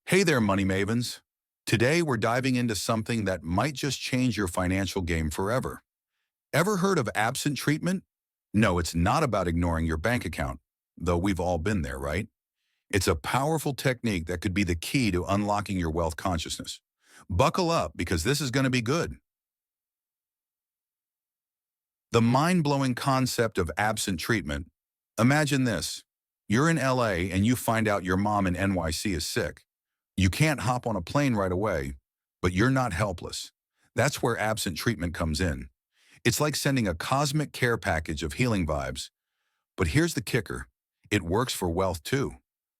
Hey there, money mavens. Today we're diving into something that might just change your financial game forever. Ever heard of absent treatment? No, it's not about ignoring your bank account, though we've all been there, right? It's a powerful technique that could be the key to unlocking your wealth consciousness. Buckle up because this is going to be good. The mind-blowing concept of absent treatment. Imagine this. You're in LA and you find out your mom in NYC is sick. You can't hop on a plane right away, but you're not helpless. That's where absent treatment comes in. It's like sending a cosmic care package of healing vibes. But here's the kicker. It works for wealth too.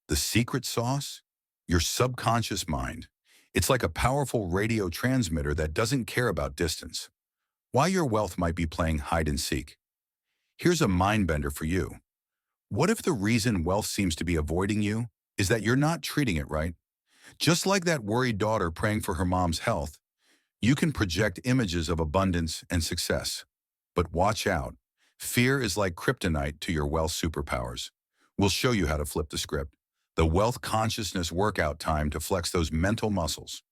The secret sauce? Your subconscious mind. It's like a powerful radio transmitter that doesn't care about distance. Why your wealth might be playing hide and seek. Here's a mind bender for you. What if the reason wealth seems to be avoiding you is that you're not treating it right? Just like that worried daughter praying for her mom's health, you can project images of abundance and success. But watch out. Fear is like kryptonite to your wealth superpowers. We'll show you how to flip the script. The wealth consciousness workout time to flex those mental muscles.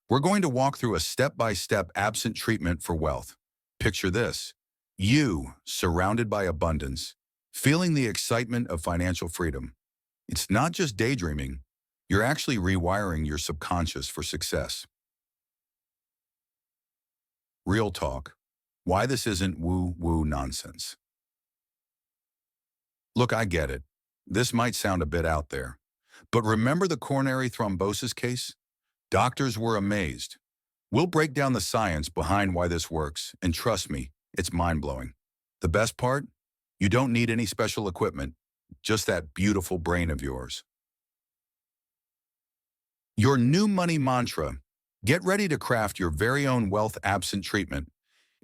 We're going to walk through a step-by-step absent treatment for wealth. Picture this. You, surrounded by abundance, feeling the excitement of financial freedom. It's not just daydreaming. You're actually rewiring your subconscious for success. Real talk. Why this isn't woo-woo nonsense. Look, I get it. This might sound a bit out there. But remember the coronary thrombosis case? Doctors were amazed. We'll break down the science behind why this works, and trust me, it's mind-blowing. The best part? You don't need any special equipment, just that beautiful brain of yours. Your new money mantra. Get ready to craft your very own wealth absent treatment.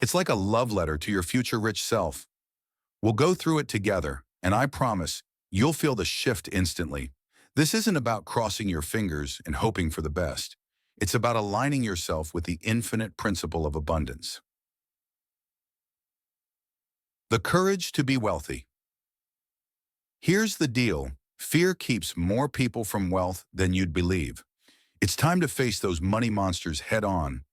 It's like a love letter to your future rich self. We'll go through it together, and I promise, you'll feel the shift instantly. This isn't about crossing your fingers and hoping for the best. It's about aligning yourself with the infinite principle of abundance. The courage to be wealthy. Here's the deal. Fear keeps more people from wealth than you'd believe. It's time to face those money monsters head on.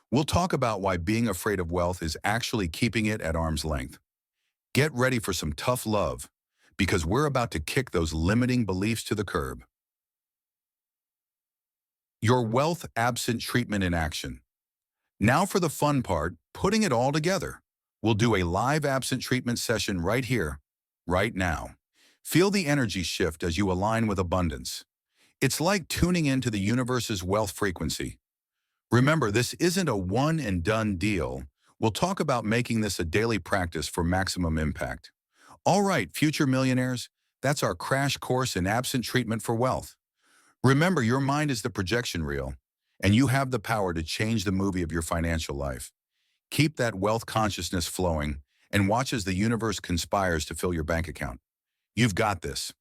We'll talk about why being afraid of wealth is actually keeping it at arm's length. Get ready for some tough love, because we're about to kick those limiting beliefs to the curb. Your wealth absent treatment in action. Now for the fun part, putting it all together. We'll do a live absent treatment session right here, right now. Feel the energy shift as you align with abundance. It's like tuning into the universe's wealth frequency. Remember, this isn't a one-and-done deal. We'll talk about making this a daily practice for maximum impact. All right, future millionaires, that's our crash course in absent treatment for wealth. Remember, your mind is the projection reel, and you have the power to change the movie of your financial life. Keep that wealth consciousness flowing and watch as the universe conspires to fill your bank account. You've got this.